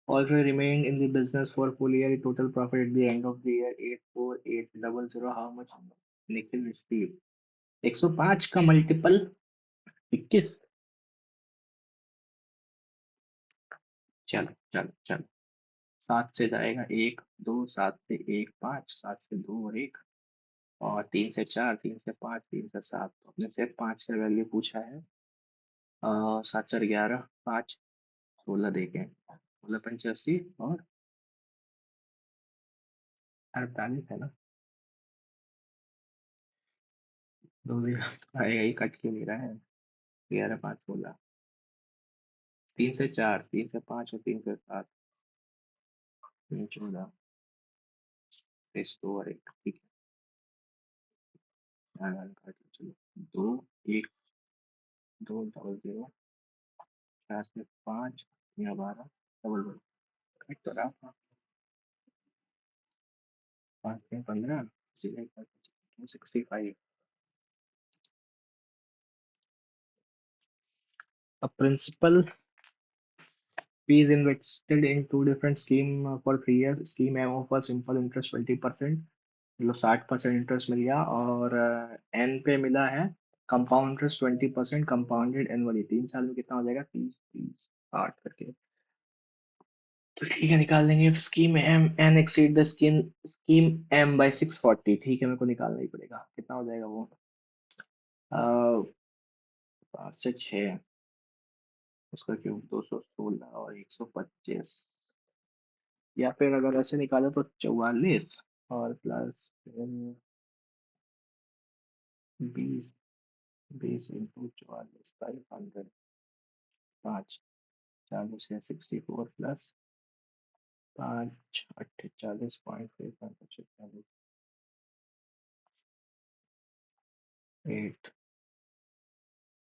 Also remained in the business for full year. Total profit at the end of the year 84,800. How much Nikhil received? 105 का मल्टीपल 21। चलो चलो चलो, 7 से जाएगा 1 2, 7 से 1 5, 7 से 2 और 1, और 3 से 4, 3 से 5, 3 से 7, तो अपने से 5 का वैल्यू पूछा है। 7 4 11, 5 16 देखें, 16 85 और 48 है ना। दो भी आएगा, ही कट क्यों नहीं रहा है? 11 5 16, 3 से 4, 3 से 5 और 3 से 7, 14, 2 और 1, ठीक है, काट लो, चलो। 2 1 2 0 0, 4 से 5 या 12 डबल वन, कट तो रहा था। 5 से 15, 265। A principal fee is invested in two different scheme for 3 years. Scheme M offers simple interest 20%, मतलब 60% इंटरेस्ट मिल गया, और एन पे मिला है कंपाउंड इंटरेस्ट 20%, कंपाउंडेड एनुअली। 3 साल में कितना हो जाएगा? 30 30 60 करके। तो ठीक है, निकाल लेंगे। Scheme M N exceed the scheme M by 640, ठीक है, मेरे को निकालना ही पड़ेगा, कितना हो जाएगा वो? 5 से 6, उसका क्यूब 216 और 125, या फिर अगर ऐसे निकालो तो 44, और प्लस 20, 20 इंटू 44, 500, 5 40 है 64, प्लस 5 48.5 8,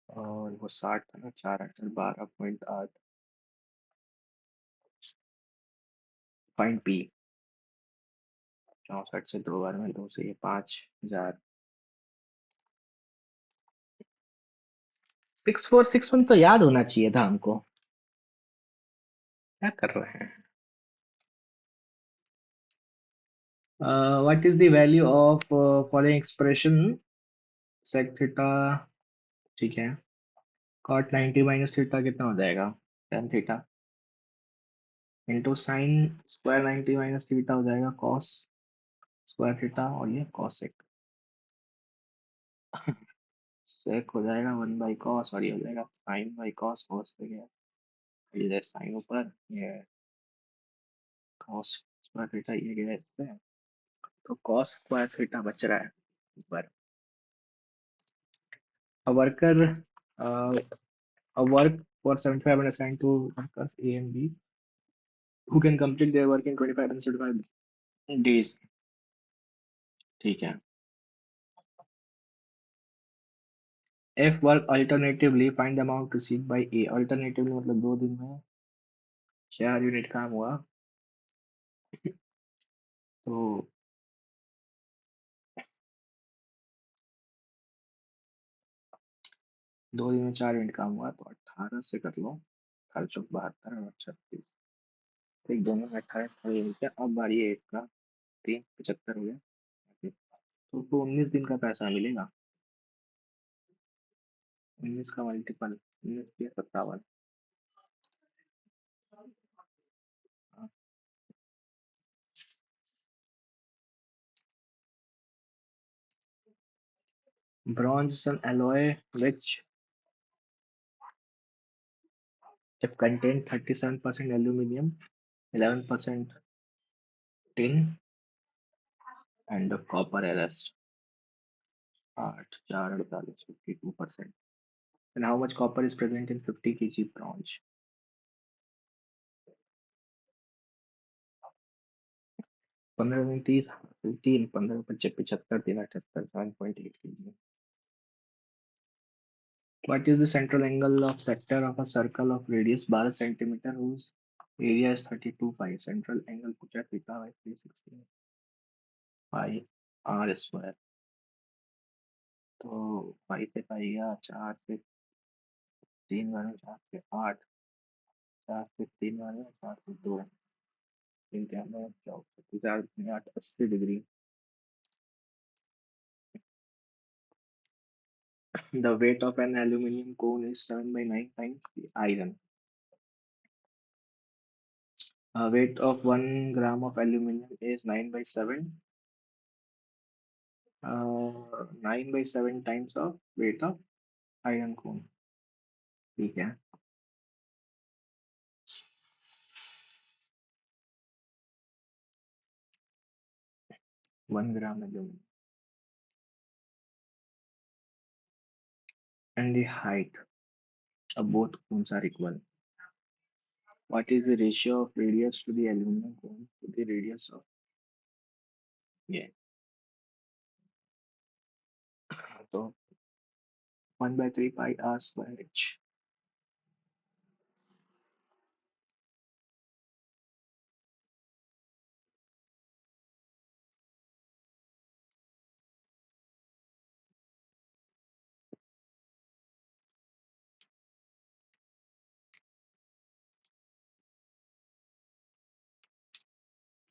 और वो 60 था ना, 4 8 12.8। Find P. 64 से 2 बार में 2 से ये 5,000। 6461 तो याद होना चाहिए था हमको, क्या कर रहे हैं? What is the value of following expression sec theta, ठीक है, कॉट 90 माइनस थीटा कितना हो जाएगा? Ten theta into sine square 90 minus theta हो जाएगा कॉस स्क्वायर थीटा, और ये कॉसेक सेक हो जाएगा वन बाई कॉस, और ये हो जाएगा साइन बाई कॉस। कॉस से गया ये साइन ऊपर, ये कॉस स्क्वायर थीटा ये गया इससे, तो कॉस स्क्वायर थीटा बच रहा है ऊपर। A worker, a work for 75 and assigned to workers A and B who can complete their work in 25 and 75 days. ठीक है। F work alternatively find the amount received by A. Alternatively मतलब 2 दिन में 4 unit काम हुआ, तो 2 दिन में 4 यूनिट काम हुआ, तो 18 से कर लो, 18 72 और 36, ठीक, दोनों में 18 यूनिट है। अब बारी है एक का, 3 75 हो गया, तो 19 दिन का पैसा मिलेगा। 19 का मल्टीपल, 19 के 57। Bronze is an alloy which, if contain 37% aluminum, 11% tin, and the copper rest, 52%. Then how much copper is present in 50 kg bronze? 15 30, 15 15 75 378 7.8 kg. What is the central angle of sector of a circle of radius 12 centimeter whose area is 32 pi? Central angle पूछा theta by 360 pi r square। तो पाई से पाई गया, 4 से 3 minus 4 से 8, 4 से 3 minus 4 से 2, 3 के अंदर 4 80 degree. The weight of an aluminium cone is 7 by 9 times the iron. Weight of 1 gram of aluminium is 9 by 7. 9 by 7 times of weight of iron cone, ठीक है। 1 gram aluminium and the height of both cones are equal. What is the ratio of radius to the aluminum cone to the radius of, yeah, तो 1/3 pi r square h।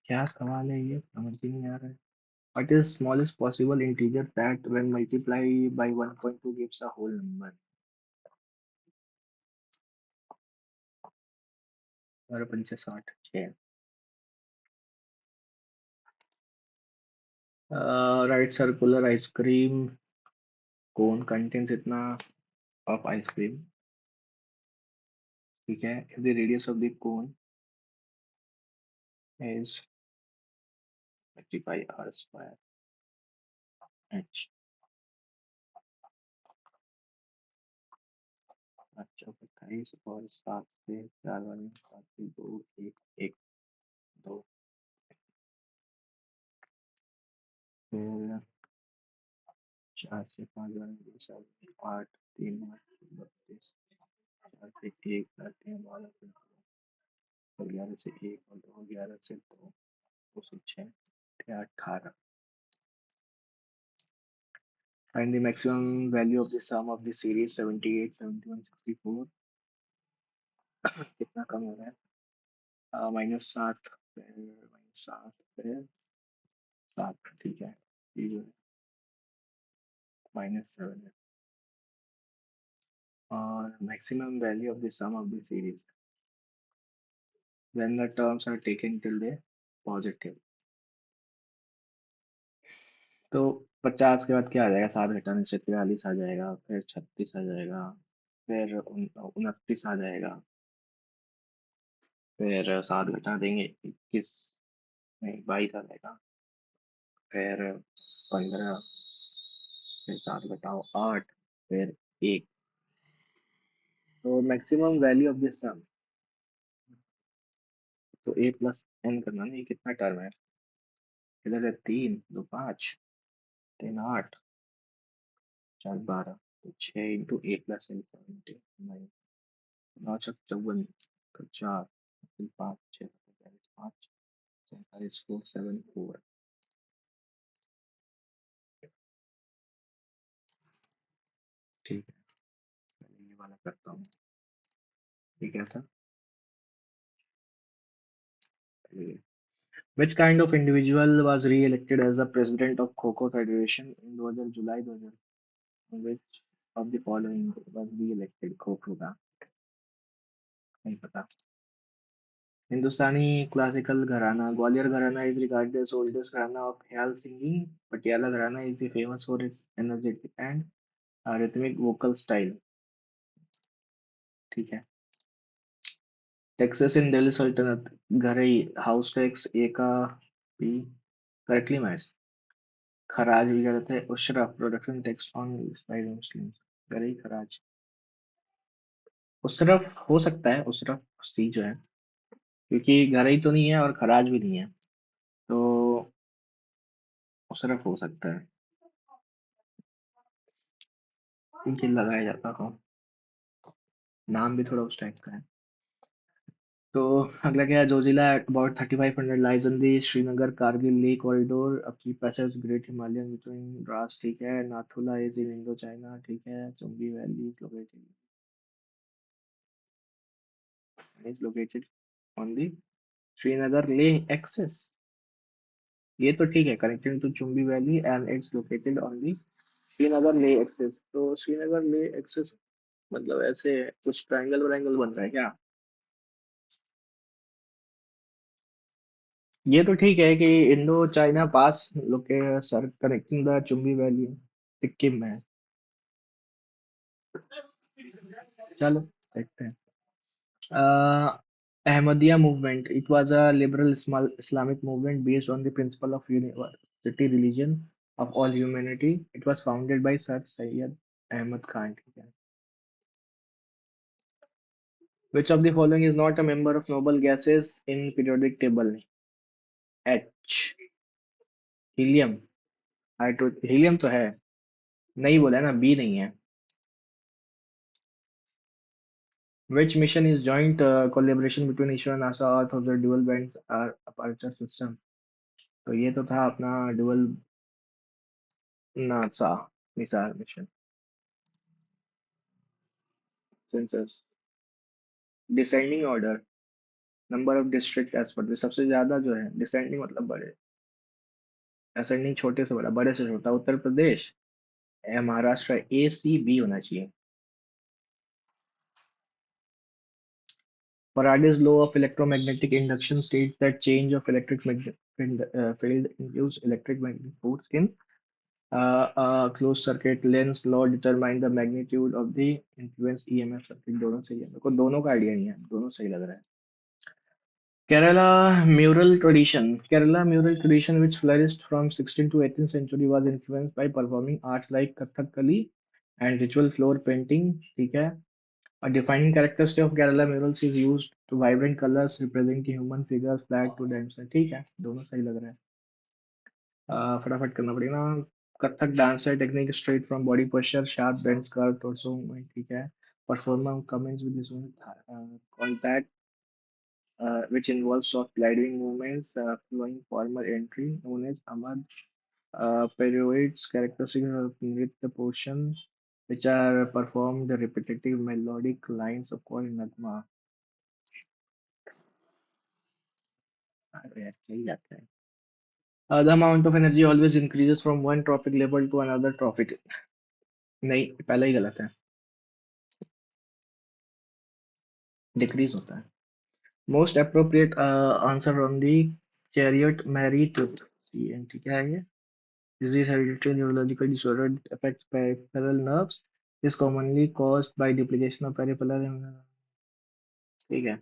क्या सवाल है ये, समझ ही नहीं आ रहा है। What is smallest possible integer that when multiplied by 1.2 gives a whole number? और 65 6। Right circular ice cream cone contains इतना ऑफ आइसक्रीम, ठीक है। If the radius of the cone is 35 r square h। अच्छा 28 और 7 से 4 वाले 7 से 2 1 1 2, फिर 4 से 5 वाले 2 7 8 3 8 32, 4 से 1 3 12 फिर 11 से 1 और 2 11 से 2 2 से 6 18। Find the maximum value of the sum of the series 78 71 64। कितना कम हो रहा है? -7 फिर -7 फिर 7, ठीक है। ये जो है -7 है। और maximum value of the sum of the series when the terms are taken till the positive। तो 50 के बाद क्या आ जाएगा, 7 घटाने से 43 आ जाएगा, फिर 36 आ जाएगा, फिर 29 आ जाएगा, फिर 7 घटा देंगे 21, नहीं 22 आ जाएगा, फिर 15, फिर 7 घटाओ 8, फिर 1। तो मैक्सिमम वैल्यू ऑफ दिस सम, तो ए प्लस एन करना ना, ये कितना टर्म है, इधर है 3 2 5, 3 8, 4 12, तो 6 इंटू ए प्लस एन 17 9, 9 छक 54, तो 4 फिर 5 6 5 47 4 7 4। ठीक है, पहले ये वाला करता हूँ। ठीक है sir. Which kind of individual was re-elected as the president of Kho-Kho Federation in 2000 July 2000? Which of the following was re-elected? Kho-kho का नहीं पता। हिंदुस्तानी क्लासिकल घराना, ग्वालियर घराना is regarded as oldest घराना of ख्याल singing. पटियाला घराना is the famous for its energetic and rhythmic vocal style। ठीक है। Taxes in Delhi Sultanate, घरई, house tax, A का B correctly matched। खराज भी गलत है। उशरा, प्रोडक्शन टैक्स ऑन मुस्लिम, घरई खराज। उसरफ हो सकता है, उसरफ सी जो है, क्योंकि घरई तो नहीं है और खराज भी नहीं है, तो उसरफ हो सकता है, क्योंकि लगाया जाता हो, नाम भी थोड़ा उस टाइप का है। तो अगला क्या है, Zojila about 3500 lies on the Srinagar Kargil Leh corridor अब की passage great Himalayan between Dras. ठीक है। Nathula is in Indo China. ठीक है। Chumbi valley is located on the Srinagar Leh axis. ये तो ठीक है, connecting to Chumbi valley and it's located on the Srinagar Leh axis. तो श्रीनगर ले एक्सेस मतलब ऐसे कुछ ट्रायंगल वायंगल बन रहा है क्या? ये तो ठीक है कि इंडो चाइना पास लोके sir connecting the Chumbi valley Sikkim में है। चलो देखते हैं। Ahmadiyya movement. It was a liberal Islamic movement based on the principle of university religion of all humanity. It was founded by Sir Syed Ahmad Khan. ठीक है। Which of the following is not a member of noble gases in periodic table? H. Helium. Hydro helium तो है, नहीं बोला है ना, B नहीं है। Which mission is joint collaboration between ISRO and NASA Earth of the dual band aperture system? तो ये तो था अपना dual NASA missile mission. Census, descending order, number of district as per सबसे ज्यादा जो है, डिसेंडिंग मतलब बड़े, असेंडिंग छोटे से बड़ा, बड़े से छोटा, उत्तर प्रदेश, महाराष्ट्र, ए सी बी होना चाहिए। Faraday's law of electromagnetic induction states that change of electric field induce electric magnetic force in a closed circuit lens law determine the magnitude of the influence EMF circuit। दोनों सही है, मेरे को दोनों का idea नहीं है, दोनों सही लग रहा है। Kerala mural tradition which flourished from 16th to 18th century was influenced by performing arts like Kathakali and ritual floor painting। ठीक है। A defining characteristic of Kerala murals is used to vibrant colors representing human figures flat to dimension। ठीक है, दोनों सही लग रहे हैं। फटाफट करना पड़ेगा ना। कथक डांस है technique straight from body posture sharp bends curve torso movement. ठीक है। Performer comments with this contact which involves soft gliding movements flowing formal entry known as amad periods characteristic of nritya portions which are performed repetitive melodic lines of called nagma। अरे यार क्या ही आता है। The amount of energy always increases from one trophic level to another trophic। नहीं, पहला ही गलत है। Decrease होता है। Most appropriate answer on the chariot marry truth, CNT क्या है ये? Disease hereditary neurological disorder that affects peripheral nerves is commonly caused by duplication of peripheral ठीक है।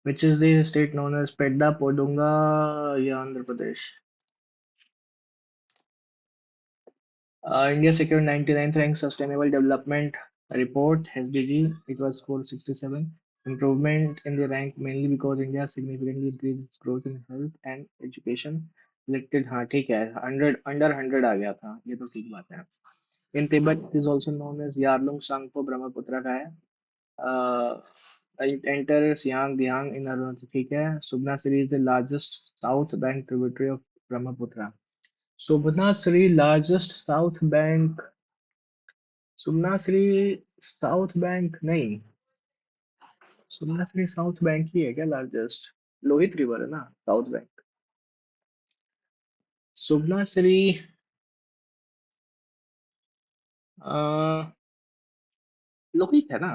Which is the state known as Pedda Podunga या Andhra Pradesh? India secured 99th rank Sustainable Development Report (SDG). It was 467. Improvement in the rank mainly because India significantly increased its growth in health and education. Selected हाँ ठीक है, 100 under 100 आ गया था, ये तो ठीक बात है। In Tibet it is also known as Yarlung Sangpo, Brahmaputra का है। uh, it enters Siang Diang in Arunachal, ठीक है। Subnasiri is the largest south bank tributary of Brahmaputra. Subnasri largest south bank, Sumanashri south bank नहीं, Sumanashri south bank ही है क्या largest? Lohit river है ना south bank. सुमनाश्री Lohit है ना?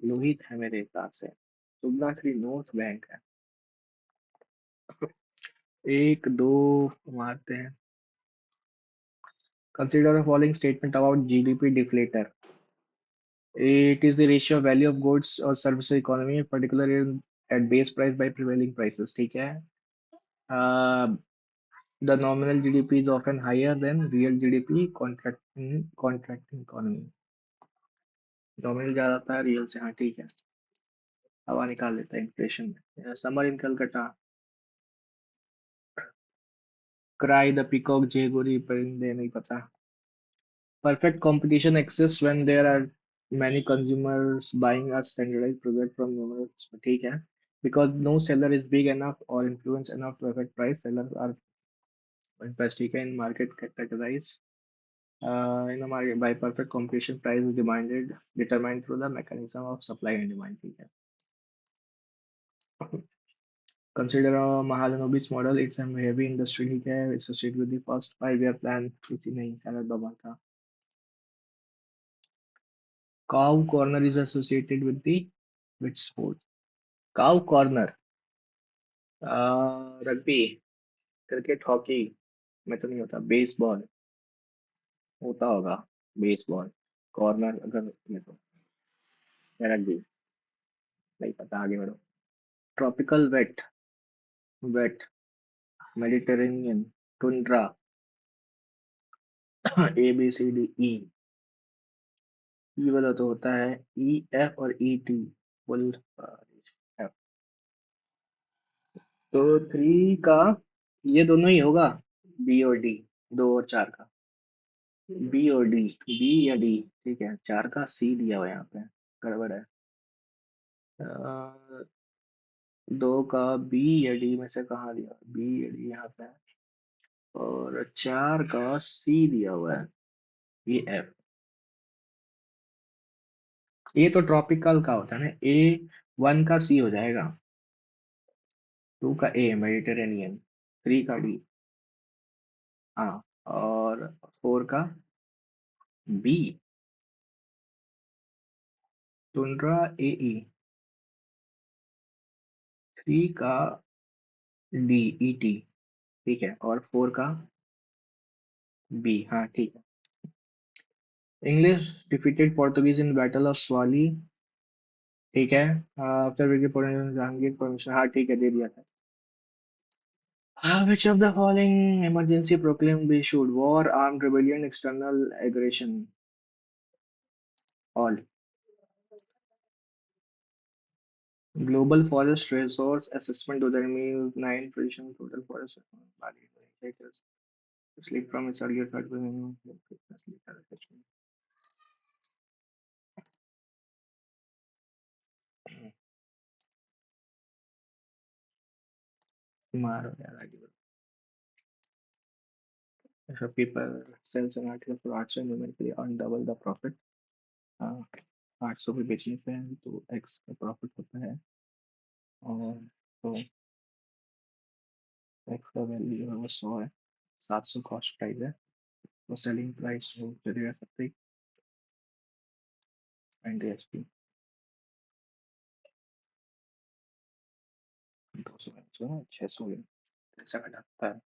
लोहित है मेरे हिसाब से। सुमनाश्री नॉर्थ बैंक है। एक दो मारते हैं। Consider the following statement about GDP deflator. It is the ratio of value of goods or services economy, particularly at base price by prevailing prices. ठीक है। Uh, the nominal GDP is often higher than real GDP contracting economy. Nominal ज्यादा था real से, हाँ ठीक है। हवा निकाल लेता है इन्फ्लेशन में। Summer in Calcutta, cry the peacock, जेगोरी परिंदे, नहीं पता। Perfect competition exists when there are many consumers buying a standardized product from numerous, ठीक है। Because no seller is big enough or influence enough to affect price, sellers are impressed, ठीक है। In market categorize, in the market by perfect competition, price is demanded determined through the mechanism of supply and demand, ठीक है। Consider a Mahalanobis model, it's a heavy industry, ठीक है, associated with the first 5-year plan, किसी नहीं गलत दबा था। Cow corner is associated with the which sport? Cow corner, rugby, cricket, hockey में तो नहीं होता। बेसबॉल होता होगा, बेसबॉल कॉर्नर अगर में तो, या रग्बी, नहीं पता, आगे बढ़ो। Tropical wet, wet, Mediterranean, tundra, ABCDE, E वाला तो होता है EF और ET, फुल F। तो 3 का ये दोनों ही होगा, B और D, 2 और 4 का। B या D, ठीक है। 4 का C दिया हुआ है यहाँ पे, गड़बड़ है। 2 का B या D में से कहाँ दिया? B या D यहाँ पे है। और 4 का C दिया हुआ है, ये F। ये तो ट्रॉपिकल का होता है ना, A 1 का C हो जाएगा, 2 का A मेडिटेरेनियन, 3 का D, हाँ, और 4 का B टुंड्रा AE, 3 का D ET, ठीक है, और 4 का B, हाँ ठीक है। English defeated Portuguese in battle of Swally, ठीक है। आफ्टर विक्ट्री जहांगीर परमिशन, हाँ ठीक है, दे दिया था। Which of the following emergency proclaim be issued? War, armed rebellion, external aggression, all. Global forest resource assessment 2009 prediction total forest acres sleep from its earlier third मारो यार, आगे बढ़ो। If a people sells an article for 800 numerically earn double the profit, 800 पे बेचने पे तो x का profit होता है और तो एक्स का वैल्यू जो है वो 100 है, 700 कॉस्ट प्राइस है, तो सेलिंग प्राइस हो चलेगा 70 एंड एसपी 200 छः सौ ऐसा घटाता है।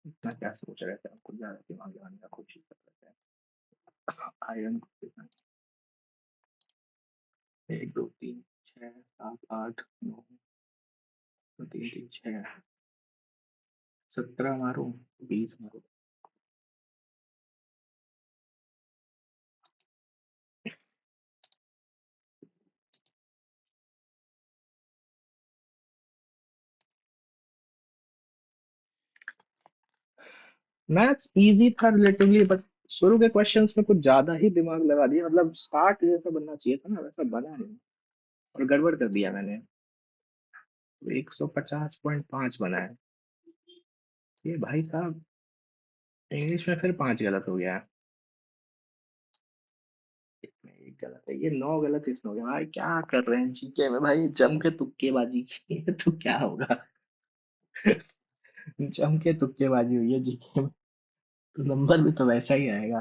इतना क्या सोच रहे थे, आपको ज्यादा दिमाग लगाने का कोशिश कर रहे थे। आयरन को कितना, 1 2 3 6 7 8 9, 3 3 6, 17 मारो, 20 मारो। मैथ्स इजी था रिलेटिवली, बट शुरू के क्वेश्चंस में कुछ ज्यादा ही दिमाग लगा दिया, मतलब स्टार्ट जैसा बनना चाहिए था ना वैसा बना नहीं, और गड़बड़ कर दिया मैंने। तो 150.5 बना है। ये भाई साहब, इंग्लिश में फिर 5 गलत हो गया है। इसमें एक गलत है, ये 9 गलत इसमें हो गया। भाई क्या कर रहे हैं जीके में, भाई जम के तुक्केबाजी की है तो क्या होगा। जम के तुक्केबाजी हुई है जीके में, तो नंबर भी तो वैसा ही आएगा,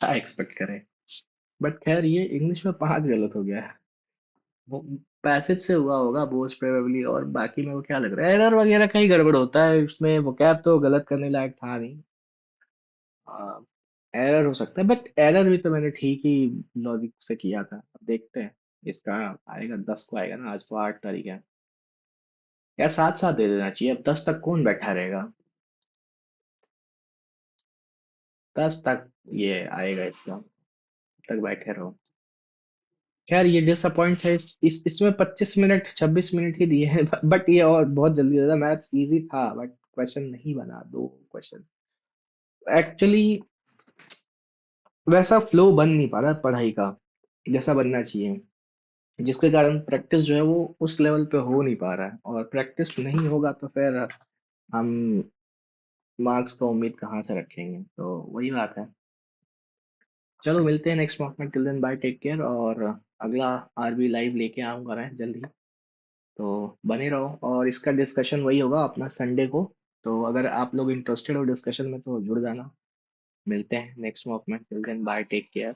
क्या एक्सपेक्ट करें। बट खैर ये इंग्लिश में 5 गलत हो गया है। वो पैसेज से हुआ होगा मोस्ट प्रोबेबली, और बाकी मेरे को क्या लग रहा है एरर वगैरह कहीं गड़बड़ होता है इसमें, वोकैब तो गलत करने लायक था नहीं। एरर हो सकता है, बट एरर भी तो मैंने ठीक ही लॉजिक से किया था। अब देखते हैं इसका आएगा, 10 को आएगा ना, आज तो 8 तारीख है। यार साथ साथ दे देना चाहिए, अब 10 तक कौन बैठा रहेगा। 10 तक ये आएगा इसका, तक बैठे रहो। खैर ये डिसअपॉइंट है, इसमें 25 मिनट 26 मिनट ही दिए हैं। बट ये और बहुत जल्दी होता, मैथ्स इजी था बट क्वेश्चन नहीं बना, 2 क्वेश्चन एक्चुअली वैसा फ्लो बन नहीं पा रहा पढ़ाई का जैसा बनना चाहिए, जिसके कारण प्रैक्टिस जो है वो उस लेवल पे हो नहीं पा रहा है, और प्रैक्टिस नहीं होगा तो फिर हम मार्क्स का उम्मीद कहाँ से रखेंगे, तो वही बात है। चलो मिलते हैं नेक्स्ट मॉक में, till then bye, take care. और अगला आरबी लाइव लेके आऊंगा मैं जल्दी, तो बने रहो। और इसका डिस्कशन वही होगा अपना संडे को, तो अगर आप लोग इंटरेस्टेड हो डिस्कशन में तो जुड़ जाना। मिलते हैं नेक्स्ट मॉक में, till then bye, take care.